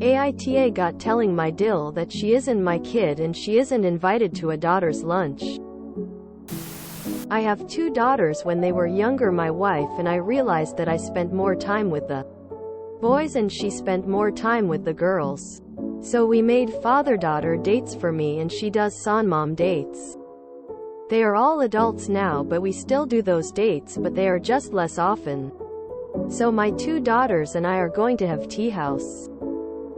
AITA got telling my DIL that she isn't my kid and she isn't invited to a daughter's lunch. I have 2 daughters. When they were younger, my wife and I realized that I spent more time with the boys and she spent more time with the girls. So we made father-daughter dates for me and she does son-mom dates. They are all adults now, but we still do those dates, but they are just less often. So my 2 daughters and I are going to have tea house.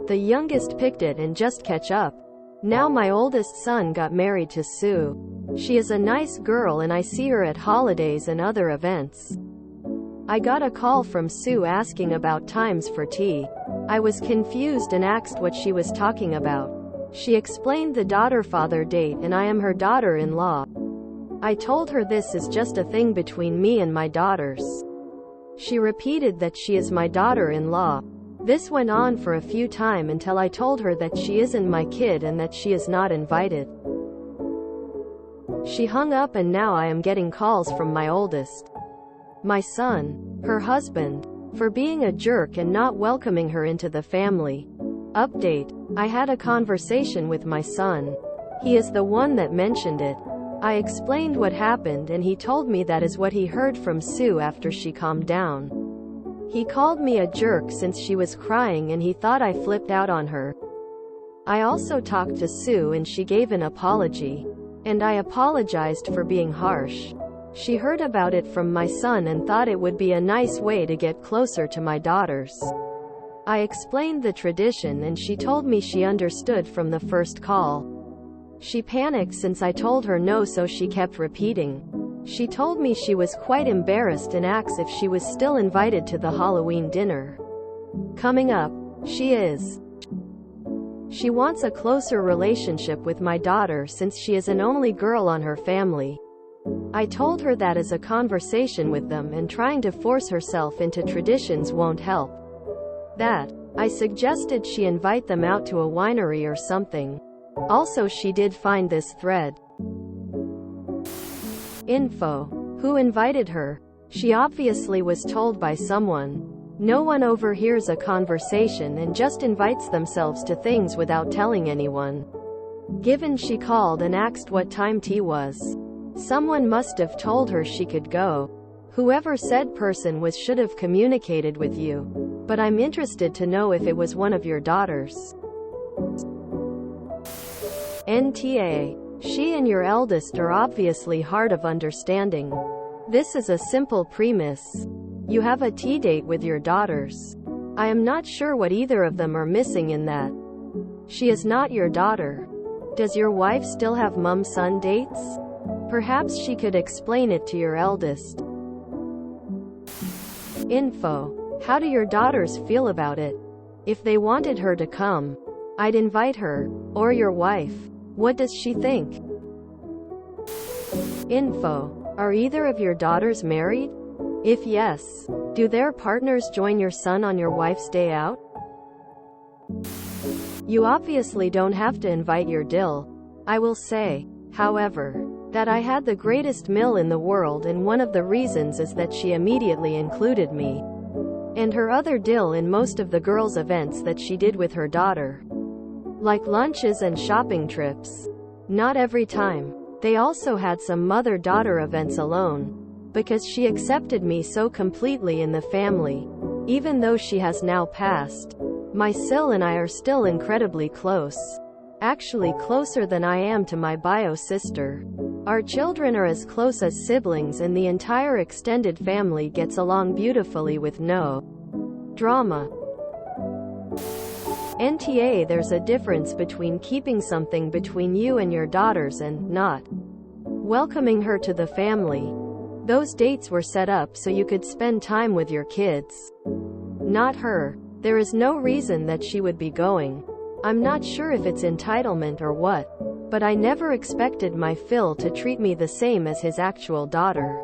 The youngest picked it and just catch up. Now my oldest son got married to Sue. She is a nice girl and I see her at holidays and other events. I got a call from Sue asking about times for tea. I was confused and asked what she was talking about. She explained the daughter-father date and I am her daughter-in-law. I told her this is just a thing between me and my daughters. She repeated that she is my daughter-in-law. This went on for a few times until I told her that she isn't my kid and that she is not invited. She hung up and now I am getting calls from my oldest, my son, her husband, for being a jerk and not welcoming her into the family. Update: I had a conversation with my son. He is the one that mentioned it. I explained what happened and he told me that is what he heard from Sue after she calmed down. He called me a jerk since she was crying and he thought I flipped out on her. I also talked to Sue and she gave an apology. And I apologized for being harsh. She heard about it from my son and thought it would be a nice way to get closer to my daughters. I explained the tradition and she told me she understood from the first call. She panicked since I told her no, so she kept repeating. She told me she was quite embarrassed and asked if she was still invited to the Halloween dinner coming up. She is. She wants a closer relationship with my daughter since she is an only girl on her family. I told her that is a conversation with them and trying to force herself into traditions won't help. That I suggested she invite them out to a winery or something. Also, she did find this thread. Info: who invited her? She obviously was told by someone. No one overhears a conversation and just invites themselves to things without telling anyone. Given she called and asked what time tea was. Someone must have told her she could go. Whoever said person was should have communicated with you. But I'm interested to know if it was one of your daughters. NTA. She and your eldest are obviously hard of understanding. This is a simple premise. You have a tea date with your daughters. I am not sure what either of them are missing in that. She is not your daughter. Does your wife still have mum-son dates? Perhaps she could explain it to your eldest. Info: how do your daughters feel about it? If they wanted her to come, I'd invite her. Or your wife. What does she think? Info: are either of your daughters married? If yes, do their partners join your son on your wife's day out? You obviously don't have to invite your DIL. I will say, however, that I had the greatest meal in the world, and one of the reasons is that she immediately included me and her other DIL in most of the girls' events that she did with her daughter. Like lunches and shopping trips. Not every time. They also had some mother-daughter events alone. Because she accepted me so completely in the family. Even though she has now passed. My Sil and I are still incredibly close. Actually closer than I am to my bio sister. Our children are as close as siblings and the entire extended family gets along beautifully with no drama. NTA: there's a difference between keeping something between you and your daughters and not welcoming her to the family. Those dates were set up so you could spend time with your kids. Not her. There is no reason that she would be going. I'm not sure if it's entitlement or what. But I never expected my Phil to treat me the same as his actual daughter.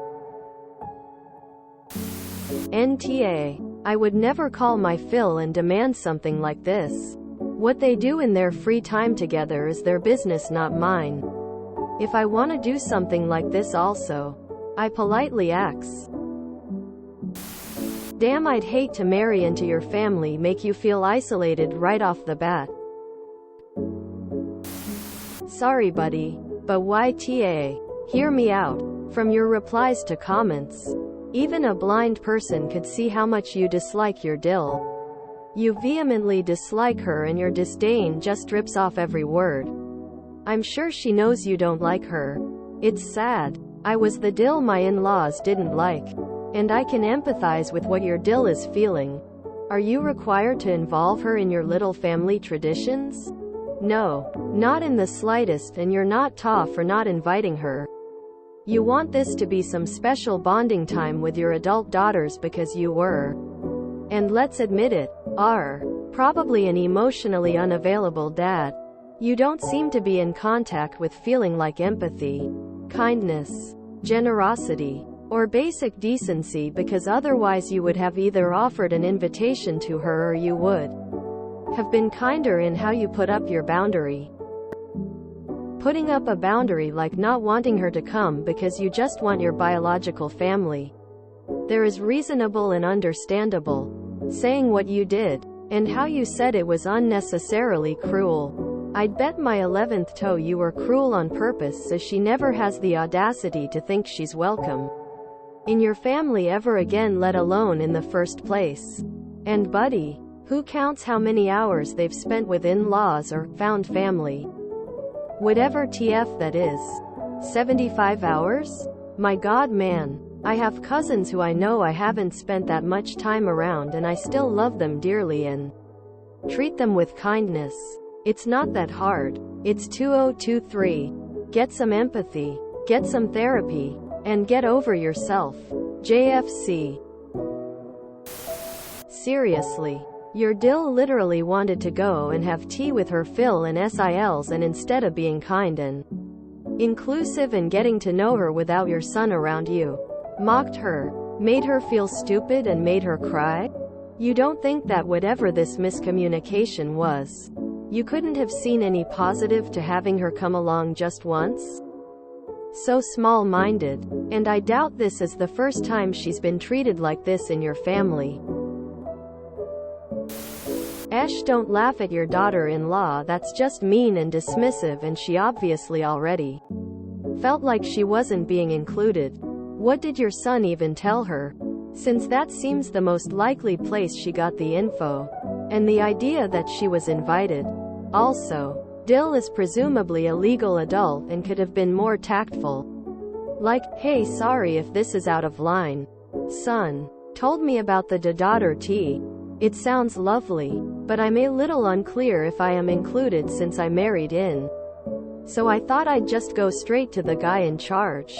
NTA: I would never call my Phil and demand something like this. What they do in their free time together is their business, not mine. If I want to do something like this also, I politely ask. Damn, I'd hate to marry into your family, make you feel isolated right off the bat. Sorry buddy, but YTA. Hear me out. From your replies to comments, even a blind person could see how much you dislike your DIL. You vehemently dislike her and your disdain just drips off every word. I'm sure she knows you don't like her. It's sad. I was the DIL my in-laws didn't like. And I can empathize with what your DIL is feeling. Are you required to involve her in your little family traditions? No, not in the slightest, and you're not tough for not inviting her. You want this to be some special bonding time with your adult daughters because you were, and let's admit it, are, probably an emotionally unavailable dad. You don't seem to be in contact with feeling like empathy, kindness, generosity, or basic decency, because otherwise you would have either offered an invitation to her or you would have been kinder in how you put up your boundary. Putting up a boundary like not wanting her to come because you just want your biological family. There is reasonable and understandable. Saying what you did, and how you said it was unnecessarily cruel. I'd bet my 11th toe you were cruel on purpose so she never has the audacity to think she's welcome in your family ever again, let alone in the first place. And buddy, who counts how many hours they've spent with in-laws or found family? Whatever TF that is. 75 hours? My god man. I have cousins who I know I haven't spent that much time around and I still love them dearly and treat them with kindness. It's not that hard. It's 2023. Get some empathy, get some therapy, and get over yourself. JFC. Seriously. Your DIL literally wanted to go and have tea with her Phil and SILs, and instead of being kind and inclusive and getting to know her without your son around, you mocked her, made her feel stupid, and made her cry? You don't think that whatever this miscommunication was, you couldn't have seen any positive to having her come along just once? So small-minded. And I doubt this is the first time she's been treated like this in your family. Don't laugh at your daughter-in-law, that's just mean and dismissive, and she obviously already felt like she wasn't being included. What did your son even tell her? Since that seems the most likely place she got the info. And the idea that she was invited. Also, DIL is presumably a legal adult and could have been more tactful. Like, hey, sorry if this is out of line. Son told me about the daughter tea. It sounds lovely, but I'm a little unclear if I am included since I married in. So I thought I'd just go straight to the guy in charge.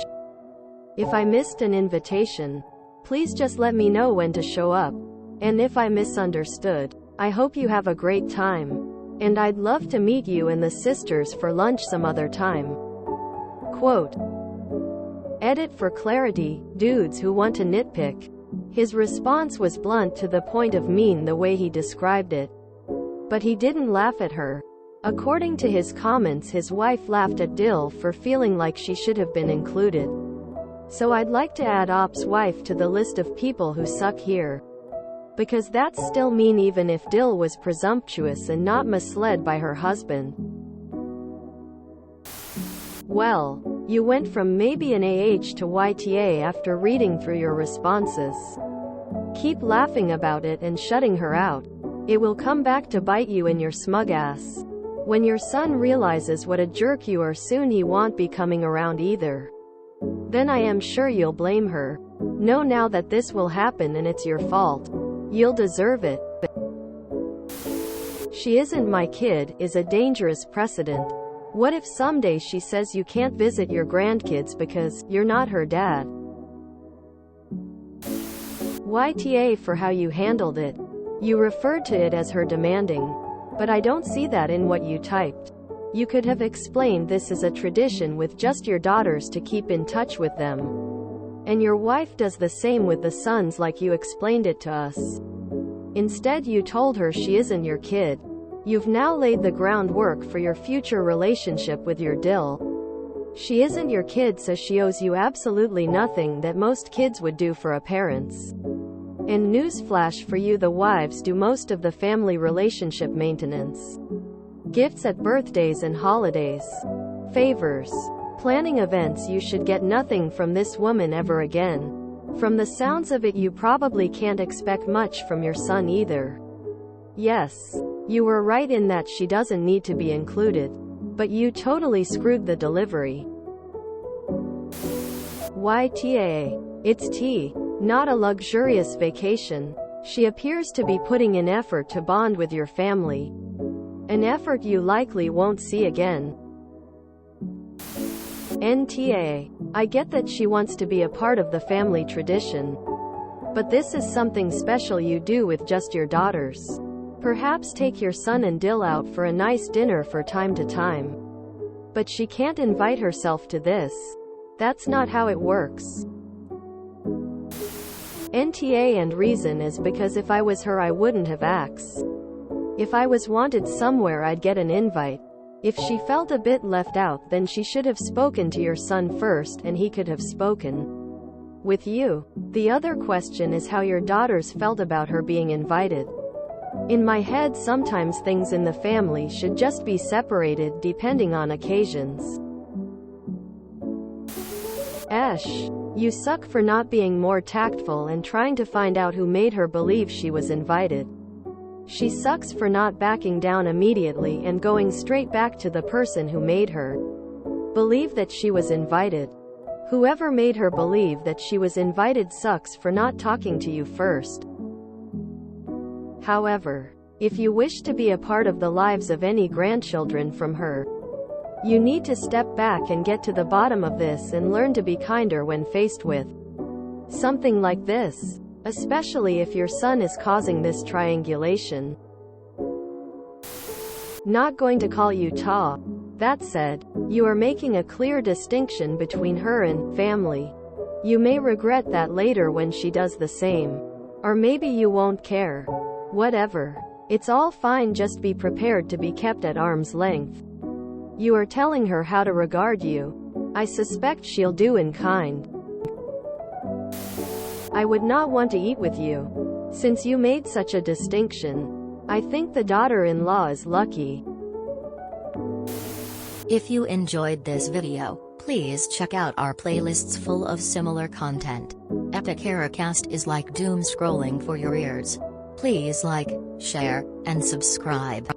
If I missed an invitation, please just let me know when to show up. And if I misunderstood, I hope you have a great time. And I'd love to meet you and the sisters for lunch some other time. Quote. Edit for clarity, dudes who want to nitpick. His response was blunt to the point of mean the way he described it. But he didn't laugh at her. According to his comments, his wife laughed at DIL for feeling like she should have been included. So I'd like to add Op's wife to the list of people who suck here. Because that's still mean even if DIL was presumptuous and not misled by her husband. Well, you went from maybe an AH to YTA after reading through your responses. Keep laughing about it and shutting her out. It will come back to bite you in your smug ass. When your son realizes what a jerk you are, soon he won't be coming around either. Then I am sure you'll blame her. Know now that this will happen and it's your fault. You'll deserve it. She isn't my kid is a dangerous precedent. What if someday she says you can't visit your grandkids because you're not her dad? YTA for how you handled it. You referred to it as her demanding. But I don't see that in what you typed. You could have explained this is a tradition with just your daughters to keep in touch with them. And your wife does the same with the sons like you explained it to us. Instead you told her she isn't your kid. You've now laid the groundwork for your future relationship with your DIL. She isn't your kid, so she owes you absolutely nothing that most kids would do for a parents. And newsflash for you, the wives do most of the family relationship maintenance. Gifts at birthdays and holidays. Favors. Planning events. You should get nothing from this woman ever again. From the sounds of it, you probably can't expect much from your son either. Yes, you were right in that she doesn't need to be included. But you totally screwed the delivery. YTA. It's tea, not a luxurious vacation. She appears to be putting in effort to bond with your family. An effort you likely won't see again. NTA. I get that she wants to be a part of the family tradition. But this is something special you do with just your daughters. Perhaps take your son and DIL out for a nice dinner for time to time. But she can't invite herself to this. That's not how it works. NTA, and reason is because if I was her I wouldn't have asked. If I was wanted somewhere I'd get an invite. If she felt a bit left out, then she should have spoken to your son first and he could have spoken with you. The other question is how your daughters felt about her being invited. In my head, sometimes things in the family should just be separated depending on occasions. Esh. You suck for not being more tactful and trying to find out who made her believe she was invited. She sucks for not backing down immediately and going straight back to the person who made her believe that she was invited. Whoever made her believe that she was invited sucks for not talking to you first. However, if you wish to be a part of the lives of any grandchildren from her, you need to step back and get to the bottom of this and learn to be kinder when faced with something like this. Especially if your son is causing this triangulation. Not going to call you Ta. That said, you are making a clear distinction between her and family. You may regret that later when she does the same. Or maybe you won't care. Whatever. It's all fine, just be prepared to be kept at arm's length. You are telling her how to regard you. I suspect she'll do in kind. I would not want to eat with you. Since you made such a distinction, I think the daughter-in-law is lucky. If you enjoyed this video, please check out our playlists full of similar content. AmITheAsshole is like doom scrolling for your ears. Please like, share, and subscribe.